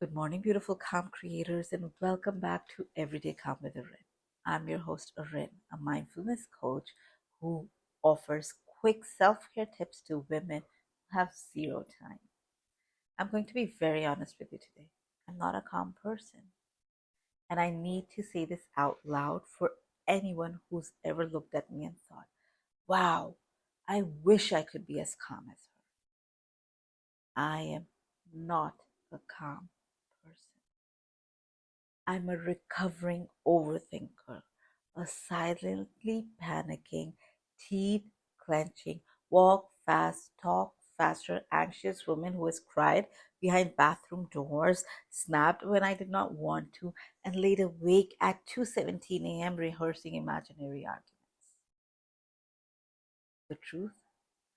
Good morning, beautiful calm creators, and welcome back to Everyday Calm with Arin. I'm your host, Arin, a mindfulness coach who offers quick self care tips to women who have zero time. I'm going to be very honest with you today. I'm not a calm person, and I need to say this out loud for anyone who's ever looked at me and thought, wow, I wish I could be as calm as her. I am not a calm person. I'm a recovering overthinker, a silently panicking, teeth clenching, walk fast, talk faster, anxious woman who has cried behind bathroom doors, snapped when I did not want to, and laid awake at 2:17 a.m. rehearsing imaginary arguments. The truth,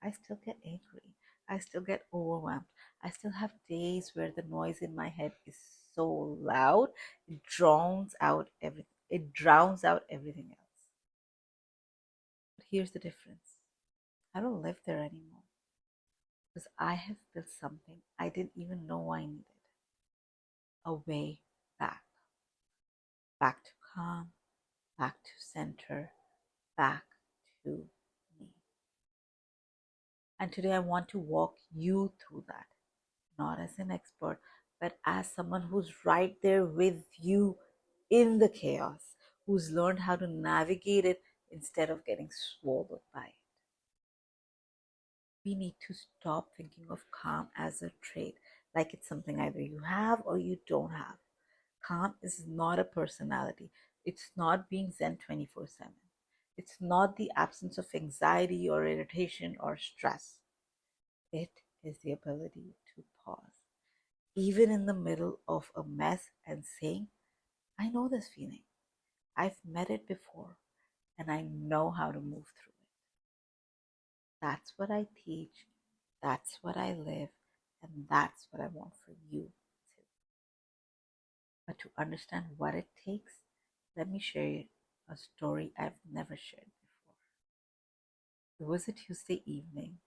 I still get angry. I still get overwhelmed. I still have days where the noise in my head is so loud it drowns out everything else. But here's the difference. I don't live there anymore because I have built something I didn't even know I needed. A way back. Back to calm, back to center, back to me. And today I want to walk you through that, not as an expert, but as someone who's right there with you in the chaos, who's learned how to navigate it instead of getting swallowed by it. We need to stop thinking of calm as a trait, like it's something either you have or you don't have. Calm is not a personality, it's not being Zen 24/7. It's not the absence of anxiety or irritation or stress. It is the ability to pause, even in the middle of a mess, and saying, I know this feeling. I've met it before, and I know how to move through it. That's what I teach, that's what I live, and that's what I want for you too. But to understand what it takes, let me share a story I've never shared before. It was a Tuesday evening.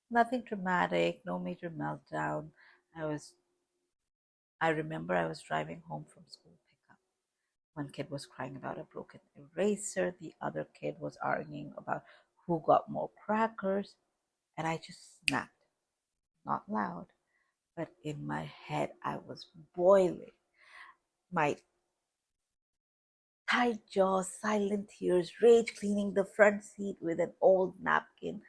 Nothing dramatic, no major meltdown. I remember I was driving home from school pickup. One kid was crying about a broken eraser, the other kid was arguing about who got more crackers, and I just snapped. Not loud, but in my head I was boiling. My tight jaws, silent tears, rage cleaning the front seat with an old napkin.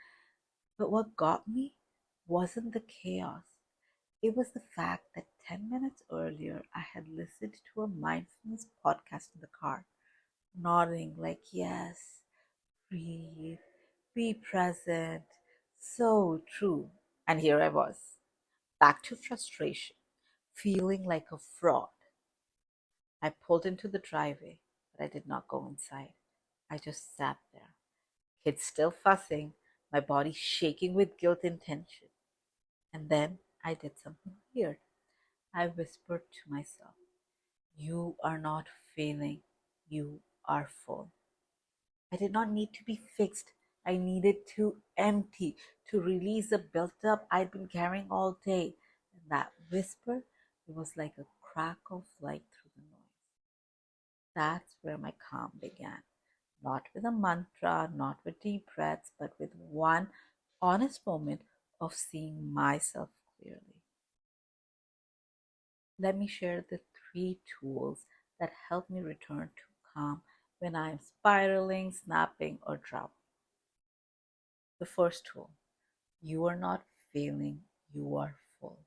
But what got me wasn't the chaos. It was the fact that 10 minutes earlier I had listened to a mindfulness podcast in the car, nodding like, yes, breathe, be present. So true. And here I was, back to frustration, feeling like a fraud. I pulled into the driveway, but I did not go inside. I just sat there, kids still fussing, my body shaking with guilt and tension. And then I did something weird. I whispered to myself, you are not failing, you are full. I did not need to be fixed. I needed to empty, to release the built up I'd been carrying all day. And that whisper, it was like a crack of light through the noise. That's where my calm began. Not with a mantra, not with deep breaths, but with one honest moment of seeing myself clearly. Let me share the 3 tools that help me return to calm when I am spiraling, snapping, or drowning. The first tool, you are not failing, you are full.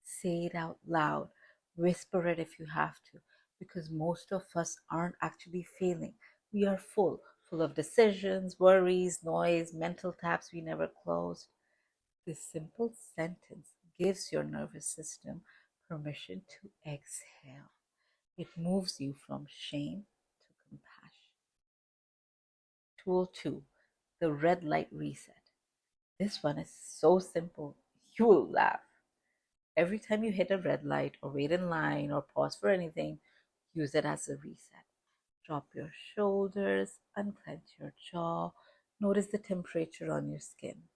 Say it out loud, whisper it if you have to, because most of us aren't actually failing. We are full, full of decisions, worries, noise, mental tabs we never closed. This simple sentence gives your nervous system permission to exhale. It moves you from shame to compassion. Tool 2, the red light reset. This one is so simple, you will laugh. Every time you hit a red light or wait in line or pause for anything, use it as a reset. Drop your shoulders, unclench your jaw, notice the temperature on your skin.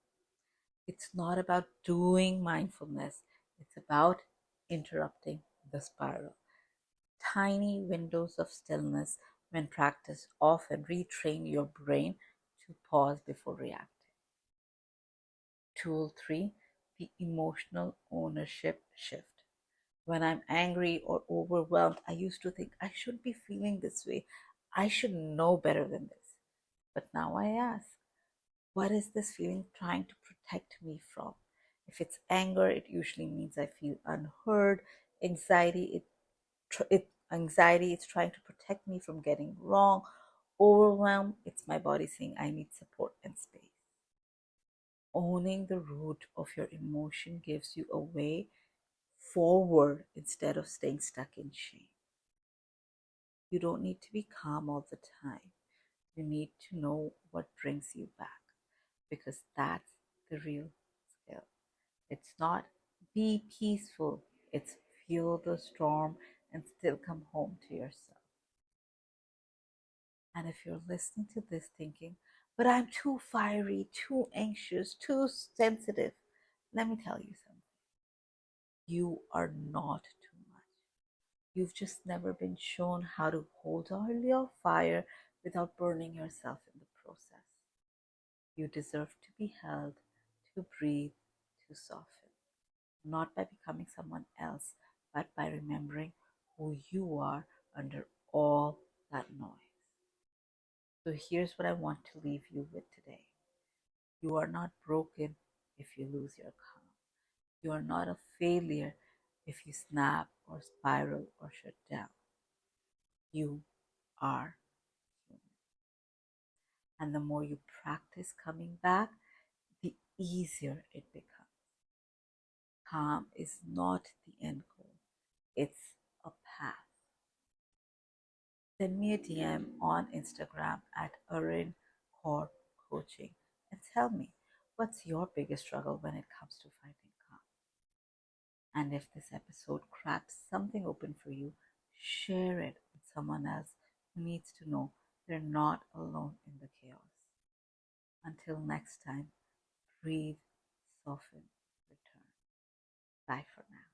It's not about doing mindfulness, it's about interrupting the spiral. Tiny windows of stillness, when practiced, often retrain your brain to pause before reacting. Tool 3, the emotional ownership shift. When I'm angry or overwhelmed, I used to think I should be feeling this way. I should know better than this. But now I ask, what is this feeling trying to protect me from? If it's anger, it usually means I feel unheard. Anxiety, anxiety, it's trying to protect me from getting wrong. Overwhelm, it's my body saying I need support and space. Owning the root of your emotion gives you a way forward instead of staying stuck in shame. You don't need to be calm all the time. You need to know what brings you back, because that's the real skill. It's not be peaceful, it's feel the storm and still come home to yourself. And if you're listening to this thinking, but I'm too fiery, too anxious, too sensitive, let me tell you something. You are not too much. You've just never been shown how to hold on your fire without burning yourself in the process. You deserve to be held, to breathe, to soften, not by becoming someone else, but by remembering who you are under all that noise. So here's what I want to leave you with today. You are not broken if you lose your calm. You are not a failure if you snap or spiral or shut down. You are human. And the more you practice coming back, the easier it becomes. Calm is not the end goal, it's a path. Send me a DM on Instagram at Arin Core Coaching and tell me, what's your biggest struggle when it comes to finding calm? And if this episode cracks something open for you, share it with someone else who needs to know they're not alone in the chaos. Until next time, breathe, soften, return. Bye for now.